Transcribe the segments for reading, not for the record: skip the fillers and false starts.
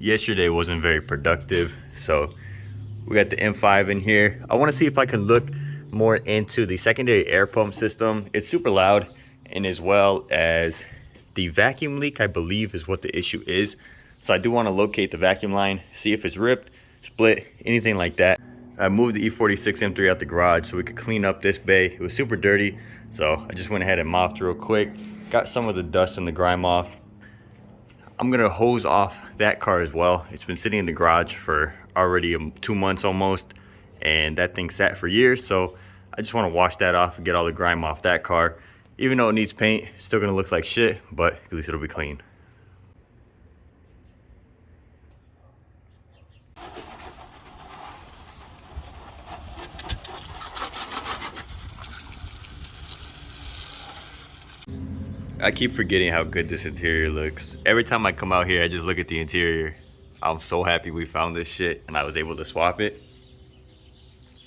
yesterday wasn't very productive, so we got the M5 in here. I want to see if I can look more into the secondary air pump system. It's super loud, and as well as the vacuum leak, I believe, is what the issue is. So I do want to locate the vacuum line, see if it's ripped, split, anything like that. I moved the E46 M3 out the garage so we could clean up this bay. It was super dirty, so I just went ahead and mopped real quick. Got some of the dust and the grime off. I'm gonna hose off that car as well. It's been sitting in the garage for already 2 months almost, and that thing sat for years, so I just want to wash that off and get all the grime off that car. Even though it needs paint, it's still gonna look like shit, but at least it'll be clean. I keep forgetting how good this interior looks. Every time I come out here, I just look at the interior. I'm so happy we found this shit and I was able to swap it.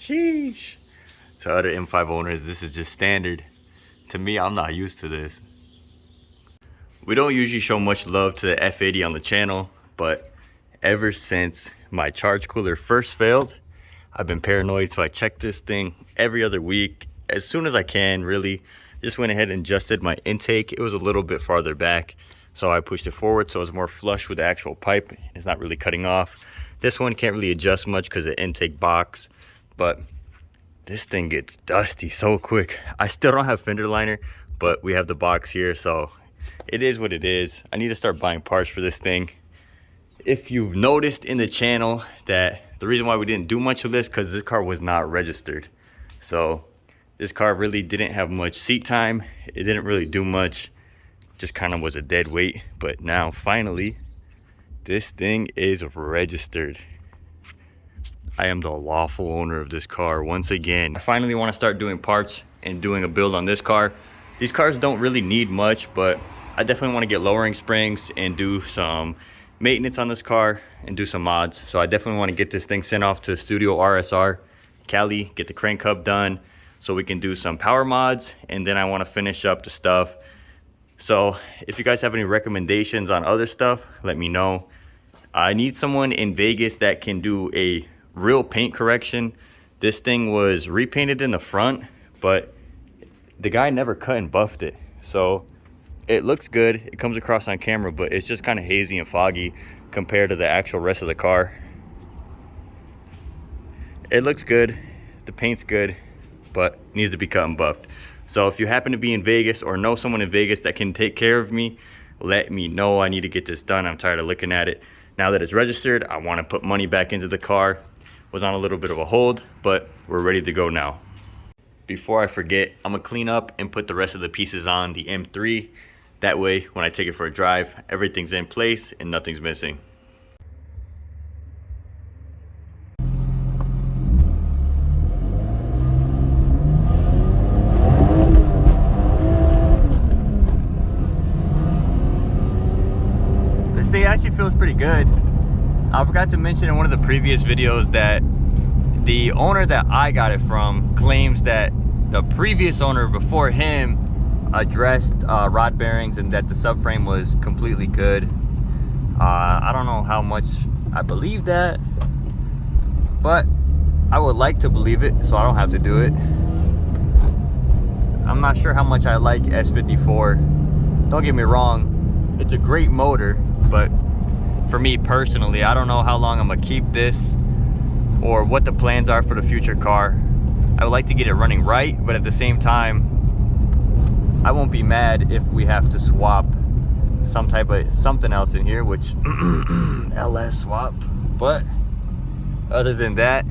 Sheesh. To other M5 owners, this is just standard. To me, I'm not used to this. We don't usually show much love to the F80 on the channel, but ever since my charge cooler first failed, I've been paranoid, so I check this thing every other week as soon as I can, really. Just went ahead and adjusted my intake. It was a little bit farther back, so I pushed it forward so it's more flush with the actual pipe. It's not really cutting off. This one can't really adjust much because of the intake box, but this thing gets dusty so quick. I still don't have fender liner, but we have the box here, so it is what it is. I need to start buying parts for this thing. If you've noticed in the channel that the reason why we didn't do much of this, because this car was not registered. So this car really didn't have much seat time. It didn't really do much. Just kind of was a dead weight. But now, finally, this thing is registered. I am the lawful owner of this car once again. I finally want to start doing parts and doing a build on this car. These cars don't really need much, but I definitely want to get lowering springs and do some maintenance on this car and do some mods. So I definitely want to get this thing sent off to Studio RSR Cali, get the crank hub done, so we can do some power mods, and then I want to finish up the stuff. So if you guys have any recommendations on other stuff, let me know. I need someone in Vegas that can do a real paint correction. This thing was repainted in the front, but the guy never cut and buffed it, so it looks good. It comes across on camera, but it's just kind of hazy and foggy compared to the actual rest of the car. It looks good, the paint's good, but needs to be cut and buffed. So if you happen to be in Vegas or know someone in Vegas that can take care of me, let me know. I need to get this done. I'm tired of looking at it. Now that it's registered, I want to put money back into the car. Was on a little bit of a hold, but we're ready to go now. Before I forget, I'm gonna clean up and put the rest of the pieces on the M3. That way, when I take it for a drive, everything's in place and nothing's missing. This thing actually feels pretty good. I forgot to mention in one of the previous videos that the owner that I got it from claims that the previous owner before him addressed rod bearings and that the subframe was completely good. I don't know how much I believe that, but I would like to believe it so I don't have to do it. I'm not sure how much I like S54. Don't get me wrong, it's a great motor, but for me personally, I don't know how long I'm gonna keep this or what the plans are for the future car. I would like to get it running right, but at the same time, I won't be mad if we have to swap something else in here, which LS swap. But other than that,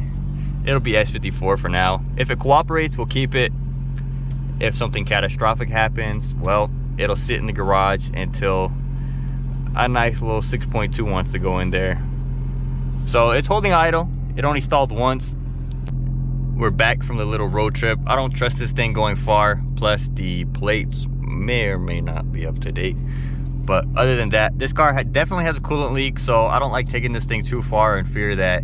it'll be S54 for now. If it cooperates, we'll keep it. If something catastrophic happens, well, it'll sit in the garage until a nice little 6.2 wants to go in there. So it's holding idle. It only stalled once. We're back from the little road trip. I don't trust this thing going far. Plus the plates may or may not be up to date. But other than that, this car definitely has a coolant leak. So I don't like taking this thing too far and fear that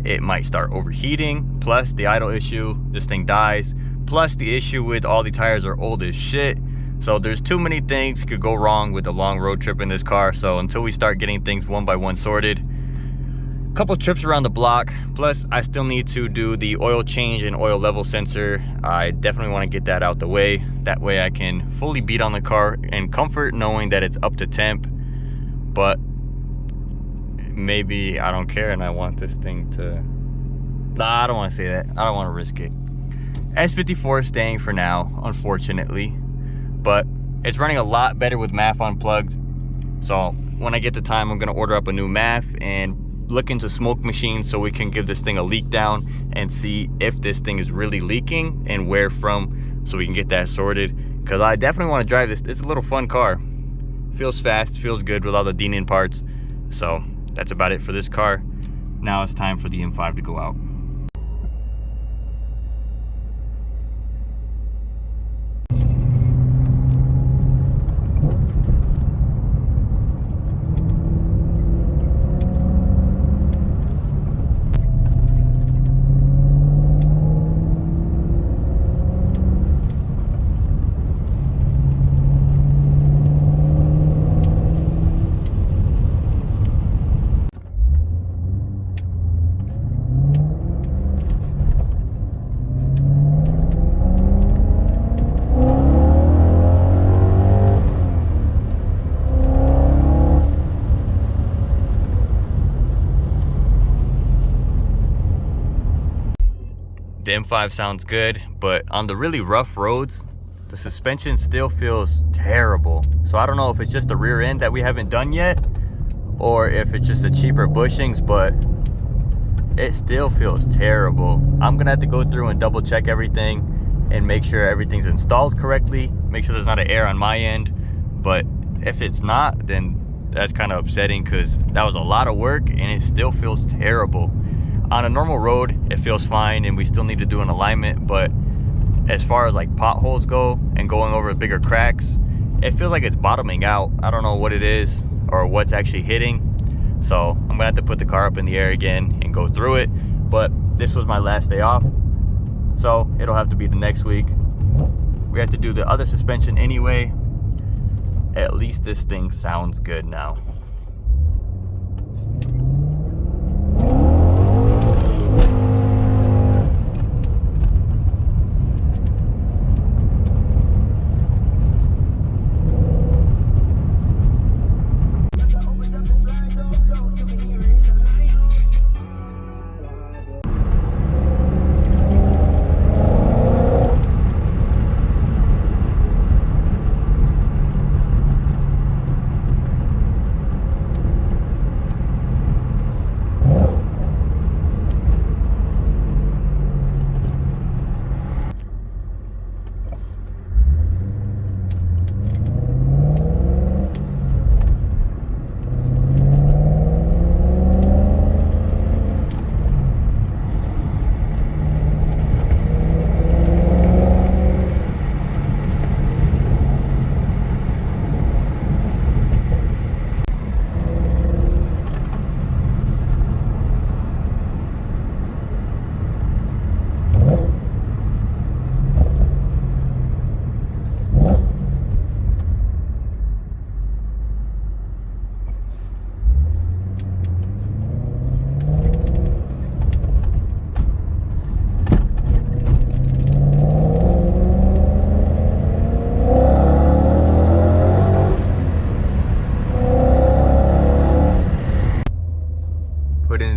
it might start overheating. Plus the idle issue, this thing dies. Plus the issue with all the tires are old as shit. So there's too many things could go wrong with a long road trip in this car. So until we start getting things one by one sorted, couple trips around the block, plus I still need to do the oil change and oil level sensor. I definitely want to get that out the way. That way I can fully beat on the car in comfort, knowing that it's up to temp. But maybe I don't care and I want this thing to... Nah, I don't want to say that. I don't want to risk it. S54 is staying for now, unfortunately. But it's running a lot better with MAF unplugged. So when I get the time, I'm going to order up a new MAF and look into smoke machines so we can give this thing a leak down and see if this thing is really leaking and where from, so we can get that sorted. Because I definitely want to drive this. It's a little fun car. Feels fast, feels good with all the D-in parts. So that's about it for this car. Now it's time for the M5 to go out. The M5 sounds good, but on the really rough roads, the suspension still feels terrible. So I don't know if it's just the rear end that we haven't done yet, or if it's just the cheaper bushings, but it still feels terrible. I'm gonna have to go through and double check everything and make sure everything's installed correctly, make sure there's not an error on my end. But if it's not, then that's kind of upsetting, because that was a lot of work and it still feels terrible. On a normal road, it feels fine and we still need to do an alignment, but as far as like potholes go and going over bigger cracks, it feels like it's bottoming out. I don't know what it is or what's actually hitting. So I'm gonna have to put the car up in the air again and go through it. But this was my last day off, so it'll have to be the next week. We have to do the other suspension anyway. At least this thing sounds good now.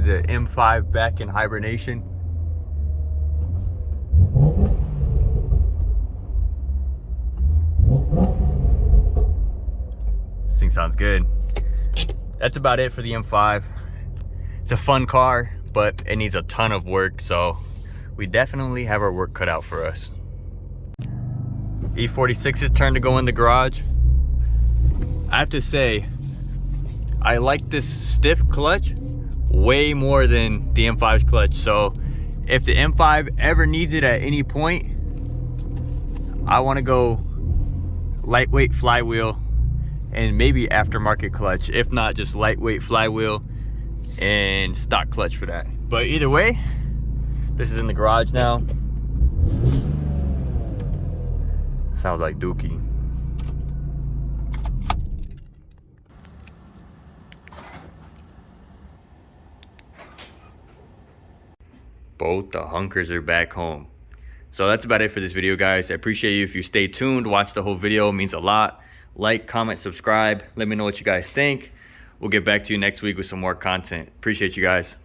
The M5 back in hibernation. This thing sounds good. That's about it for the M5. It's a fun car, but it needs a ton of work, so we definitely have our work cut out for us. E46's turn to go in the garage. I have to say, I like this stiff clutch way more than the M5's clutch. So if the M5 ever needs it at any point, I want to go lightweight flywheel and maybe aftermarket clutch. If not, just lightweight flywheel and stock clutch for that. But either way, this is in the garage now. Sounds like Dookie. Both the hunkers are back home. So that's about it for this video, guys. I appreciate you if you stay tuned, watch the whole video. It means a lot. Like, comment, subscribe. Let me know what you guys think. We'll get back to you next week with some more content. Appreciate you guys.